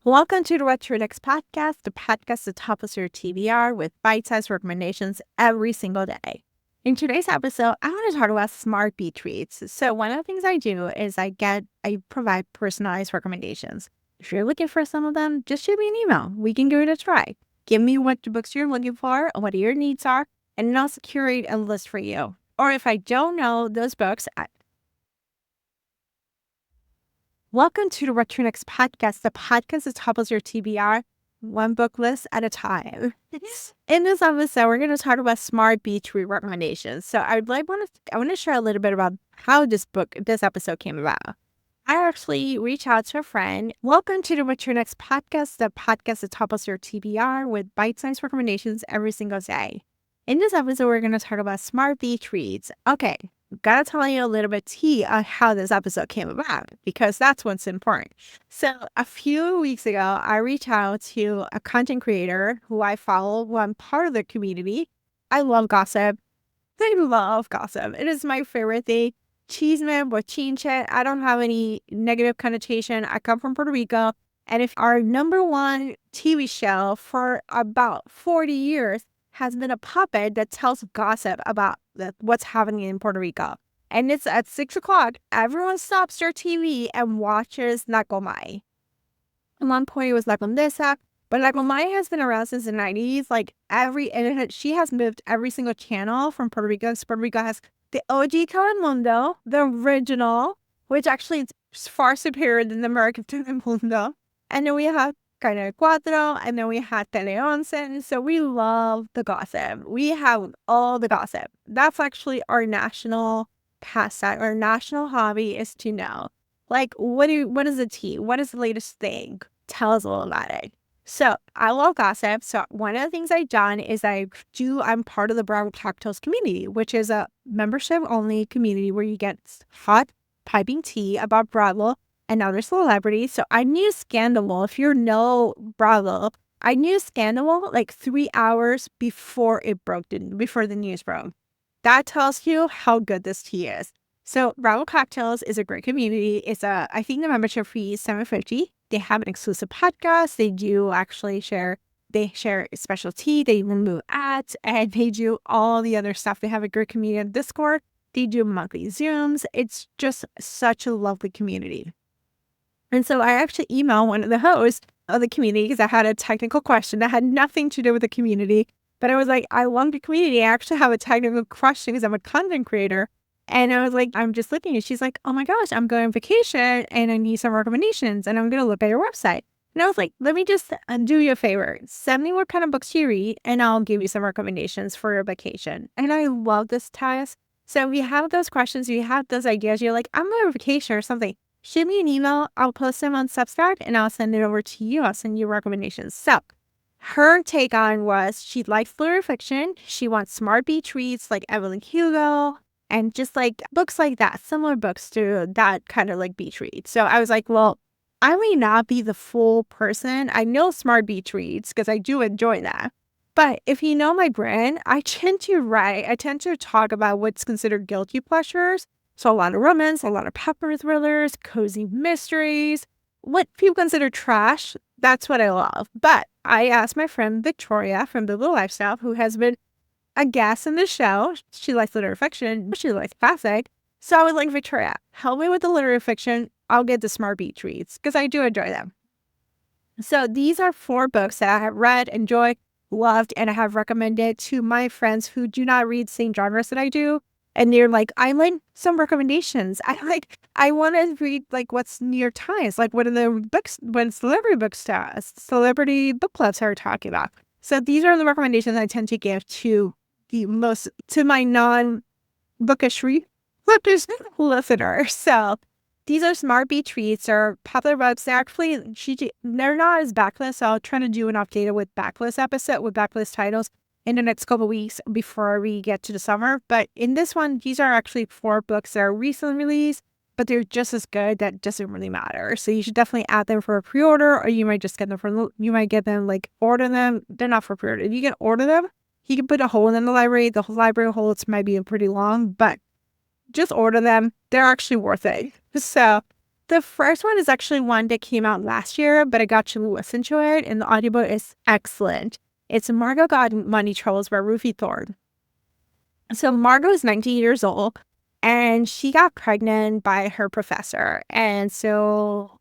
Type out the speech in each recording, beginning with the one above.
Welcome to the What Your Next podcast, the podcast that tops your TBR with bite-sized recommendations every single day. In today's episode, I want to talk about smart bee treats. So one of the things I do is I provide personalized recommendations. If you're looking for some of them, just shoot me an email. We can give it a try. Give me what books you're looking for, what your needs are, and I'll curate a list for you. Or if I don't know those books, welcome to the What Your Next podcast, the podcast that topples your TBR one book list at a time. In this episode, we're going to talk about smart bee tree recommendations. So I want to share a little bit about how this episode came about. I actually reached out to a friend. Welcome to the What Your Next podcast, the podcast that topples your TBR with bite-sized recommendations every single day. In this episode, we're going to talk about smart bee treats. Okay. Gotta tell you a little bit tea on how this episode came about, because that's what's important. So a few weeks ago, I reached out to a content creator who I follow, who I'm part of the community. I love gossip. I love gossip. It is my favorite thing. Chisme, bochinche. I don't have any negative connotation. I come from Puerto Rico. And if our number one TV show for about 40 years has been a puppet that tells gossip about what's happening in Puerto Rico. And it's at 6 o'clock. Everyone stops their TV and watches La Comay. At one point, it was La Condesa, but La Comay has been around since the 90s. She has moved every single channel from Puerto Rico. So Puerto Rico has the OG Telemundo, the original, which actually is far superior than the American Telemundo. And then we have Canal 4, and then we had Tele Once, so we love the gossip. We have all the gossip. That's actually our national pastime. Our national hobby is to know, what is the tea? What is the latest thing? Tell us a little about it. So I love gossip. So one of the things I've done is I'm part of the Brown Cocktails community, which is a membership-only community where you get hot piping tea about Bravo and other celebrities. So I knew Scandal. If you know Bravo, I knew Scandal like 3 hours before before the news broke. That tells you how good this tea is. So Bravo Cocktails is a great community. I think the membership fee is $7.50. They have an exclusive podcast. They do actually share special tea. They remove ads, and they do all the other stuff. They have a great community on Discord. They do monthly Zooms. It's just such a lovely community. And so I actually emailed one of the hosts of the community because I had a technical question that had nothing to do with the community. But I was like, I love the community. I actually have a technical question because I'm a content creator. And I was like, I'm just looking. And she's like, oh my gosh, I'm going on vacation and I need some recommendations. And I'm going to look at your website. And I was like, let me just do you a favor. Send me what kind of books you read and I'll give you some recommendations for your vacation. And I love this task. So if you have those questions, if you have those ideas, you're like, I'm on vacation or something. Shoot me an email. I'll post them on Substack and I'll send it over to you. I'll send you recommendations. So her take on was she likes literary fiction. She wants smart bee treats like Evelyn, Hugo, and just like books like that, similar books to that kind of like bee treat. So I was like, well, I may not be the full person. I know smart bee treats because I do enjoy that. But if you know my brand, I tend to talk about what's considered guilty pleasures. So a lot of romance, a lot of pepper thrillers, cozy mysteries, what people consider trash. That's what I love. But I asked my friend Victoria from The Little Lifestyle, who has been a guest in the show. She likes literary fiction. She likes classic. So I was like, Victoria, help me with the literary fiction. I'll get the smart bee treats because I do enjoy them. So these are 4 books that I have read, enjoyed, loved, and I have recommended to my friends who do not read the same genres that I do. And they're like, I like some recommendations. I want to read like what's New York Times, like what are the books, when celebrity book clubs are talking about. So these are the recommendations I tend to give to my non-bookish listeners. So these are smart bee treats or popular books. They're not as backlist. So I'll try to do an updated with backlist titles in the next couple of weeks before we get to the summer. But in this one, these are actually 4 books that are recently released, but they're just as good. That doesn't really matter. So you should definitely add them for a pre-order, or you might just get them order them. They're not for pre-order. If you can order them, you can put a hold in the library. The library holds might be pretty long, but just order them. They're actually worth it. So The first one is actually one that came out last year, but I got to listen to it, and the audiobook is excellent. It's Margot Got Money Troubles by Rufi Thorpe. So Margot is 19 years old, and she got pregnant by her professor. And so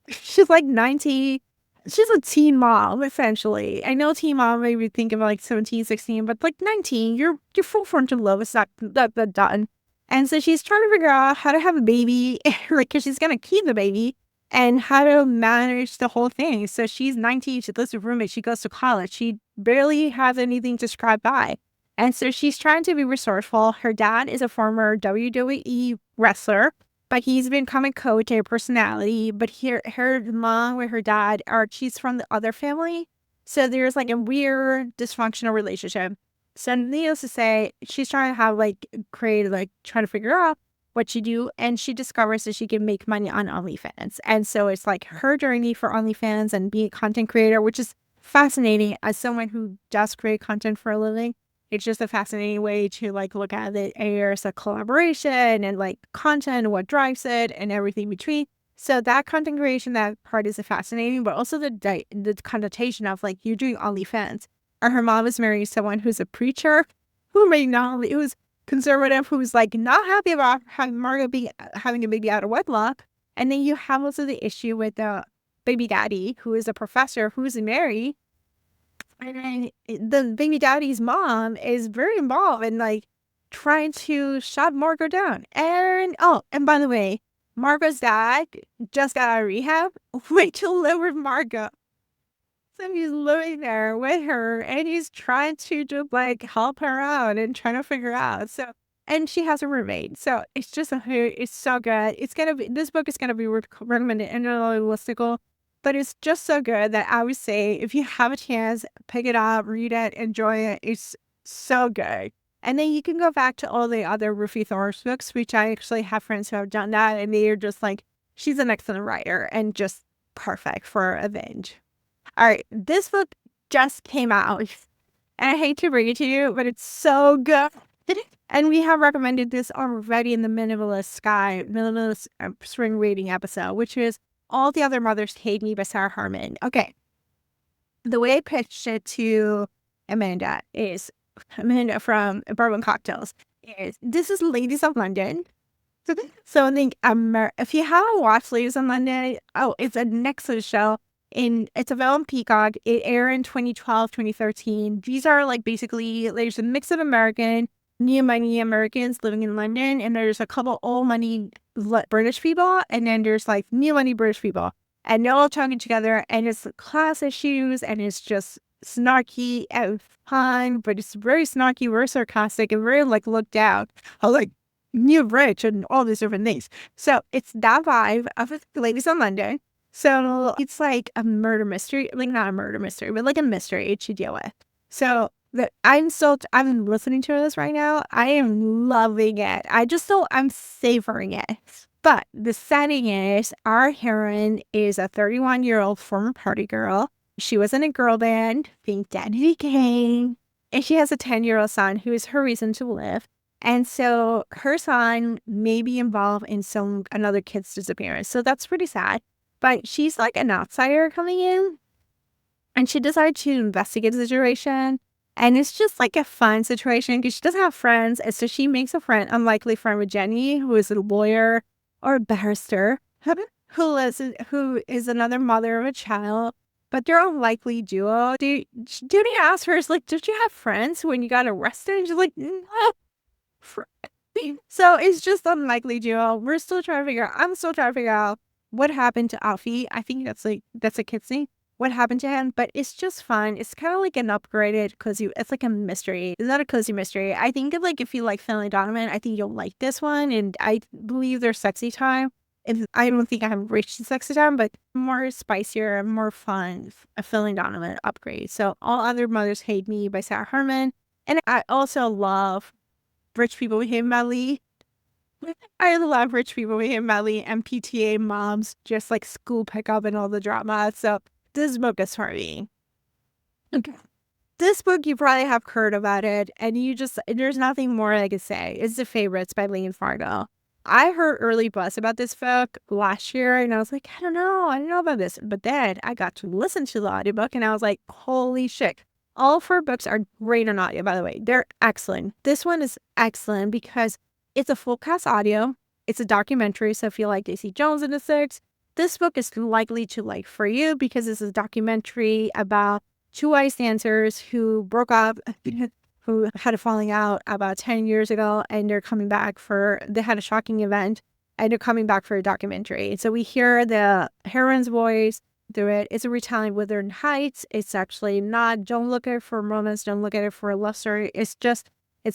she's like 19. She's a teen mom, essentially. I know teen mom maybe think of like 17, 16, but like 19, your full frontal lobe is not that done. And so she's trying to figure out how to have a baby, like, because she's going to keep the baby and how to manage the whole thing. So she's 19, she lives with a roommate, she goes to college, she barely has anything to scrap by. And so she's trying to be resourceful. Her dad is a former WWE wrestler, but he's become coach and personality. But her mom with her dad she's from the other family. So there's like a weird dysfunctional relationship. So needless to say, she's trying to have trying to figure out what she do. And she discovers that she can make money on OnlyFans. And so it's like her journey for OnlyFans and being a content creator, which is fascinating as someone who does create content for a living. It's just a fascinating way to like look at it as a collaboration and like content, what drives it, and everything between. So that content creation, that part is fascinating, but also the connotation of like you're doing OnlyFans. Or her mom is marrying someone who's a preacher, who's conservative, who's like not happy about having Margot having a baby out of wedlock. And then you have also the issue with the baby daddy, who is a professor, who's married. And then the baby daddy's mom is very involved in like trying to shut Margot down. And by the way, Margot's dad just got out of rehab. Wait to live with Margot. So he's living there with her and he's trying to just like help her out and trying to figure out. So, and she has a roommate. So it's so good. This book is going to be recommended in a listicle. But it's just so good that I would say if you have a chance, pick it up, read it, enjoy it. It's so good. And then you can go back to all the other Rufi Thorpe books, which I actually have friends who have done that. And they're just like, she's an excellent writer and just perfect for a binge. All right, this book just came out. And I hate to bring it to you, but it's so good. And we have recommended this already in the Minimalist Spring Reading episode, which is All the Other Mothers Hate Me by Sarah Harmon. Okay. The way I pitched it to Amanda from Bourbon Cocktails this is Ladies of London. So I think if you haven't watched Ladies of London, it's a Nexus show. It's available on Peacock. It aired in 2012, 2013. These are like basically there's a mix of new money Americans living in London, and there's a couple old money British people, and then there's like new money British people, and they're all talking together, and it's class issues, and it's just snarky and fun, but it's very snarky, very sarcastic, and very like looked down, like new rich and all these different things. So it's that vibe of Ladies in London. So it's like a murder mystery, like not a murder mystery, but like a mystery to deal with. So I'm listening to this right now. I am loving it. I'm savoring it. But the setting is our heroine is a 31-year-old former party girl. She was in a girl band, being Daddy Gang, and she has a 10-year-old son who is her reason to live. And so her son may be involved in another kid's disappearance. So that's pretty sad. But she's like an outsider coming in, and she decided to investigate the situation. And it's just like a fun situation because she doesn't have friends. And so she makes unlikely friend with Jenny, who is a lawyer or a barrister, who is another mother of a child. But they're unlikely duo. Judy asks her, like, did you have friends when you got arrested? And she's like, no. So it's just unlikely duo. I'm still trying to figure out what happened to Alfie. I think that's a kid's name. What happened to him? But it's just fun. It's kind of like an upgraded cozy. It's like a mystery. It's not a cozy mystery. I think if you like Family Donovan, I think you'll like this one. And I believe there's sexy time. And I don't think I have reached the sexy time, but more spicier and more fun. A Family Donovan upgrade. So All Other Mothers Hate Me by Sarah Harmon. And I also love Rich People We Hate Melly. I love Rich People We Hate Melly and PTA moms, just like school pickup and all the drama. So this book is for me. Okay. This book, you probably have heard about it, and there's nothing more I can say. It's The Favorites by Lee and Fargo. I heard early buzz about this book last year, and I was like, I don't know about this. But then I got to listen to the audiobook, and I was like, holy shit. All 4 books are great on audio, by the way. They're excellent. This one is excellent because it's a full cast audio. It's a documentary, so if you like Daisy Jones and the Six, this book is likely to like for you because it's a documentary about 2 ice dancers who broke up, who had a falling out about 10 years ago, and they had a shocking event, and they're coming back for a documentary. So we hear the heroine's voice through it. It's a retelling Wuthering Heights. It's actually not, don't look at it for romance, don't look at it for a love story. It's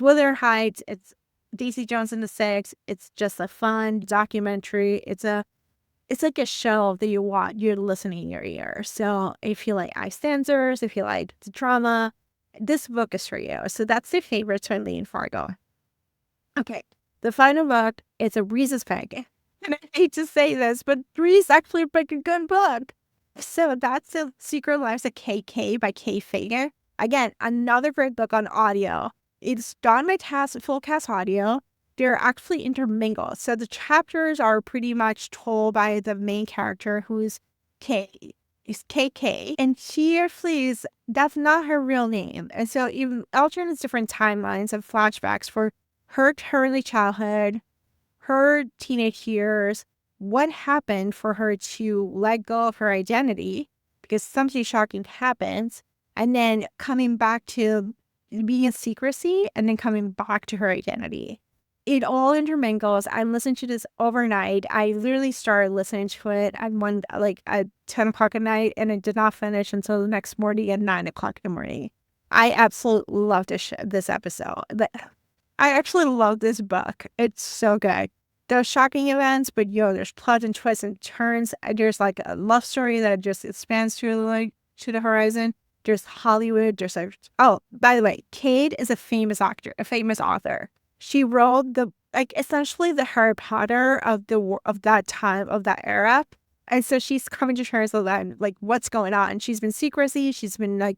Wuthering Heights. It's Daisy Jones and the Six. It's just a fun documentary. It's like a show that you watch, you're listening in your ear. So if you like ice dancers, if you like the drama, this book is for you. So that's the favorite to lean Fargo. Okay, the final book is a Reese's Peg. And I hate to say this, but Reese actually a pretty good book. So that's The Secret Lives of Cate by Fagan. Again, another great book on audio. It's done by full cast audio. They're actually intermingled. So the chapters are pretty much told by the main character, who's Cate. It's KK. And she flees, that's not her real name. And so even alternates different timelines and flashbacks for her early childhood, her teenage years, what happened for her to let go of her identity because something shocking happens, and then coming back to being in secrecy and then coming back to her identity. It all intermingles. I listened to this overnight. I literally started listening to it at 10 o'clock at night, and it did not finish until the next morning at 9 o'clock in the morning. I absolutely love this episode. I actually love this book. It's so good. There's shocking events, but there's plot and twists and turns. There's like a love story that just expands to the horizon. There's Hollywood. Oh, by the way, Cate is a famous actor, a famous author. She wrote essentially the Harry Potter of that time, of that era. And so she's coming to terms with that, like what's going on. She's been secrecy. She's been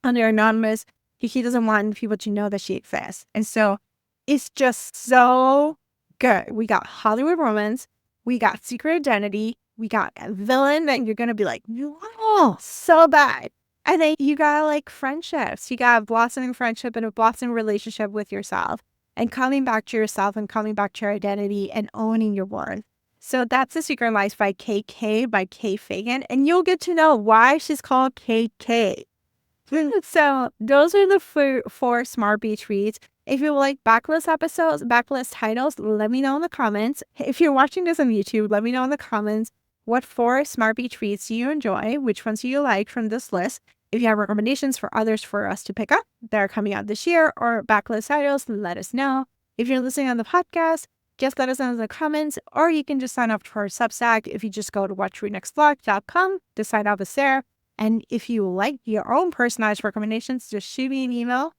under anonymous. He doesn't want people to know that she exists. And so it's just so good. We got Hollywood romance. We got secret identity. We got a villain that you're going to be like, oh, so bad. And then you got friendships. You got a blossoming friendship and a blossoming relationship with yourself. And coming back to yourself and coming back to your identity and owning your worth. So that's The Secret Life by KK by Cate Fagan. And you'll get to know why she's called KK. So those are the 4 Smart Beach reads. If you like backlist titles, let me know in the comments. If you're watching this on YouTube, let me know in the comments what 4 Smart Beach reads do you enjoy, which ones do you like from this list. If you have recommendations for others for us to pick up that are coming out this year or backlist titles, let us know. If you're listening on the podcast, just let us know in the comments, or you can just sign up for our Substack if you just go to watchrenextblog.com. The sign up is there. And if you like your own personalized recommendations, just shoot me an email.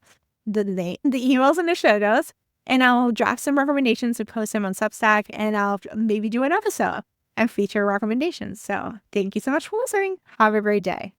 The email's in the show notes, and I'll draft some recommendations and post them on Substack, and I'll maybe do an episode and feature recommendations. So thank you so much for listening. Have a great day.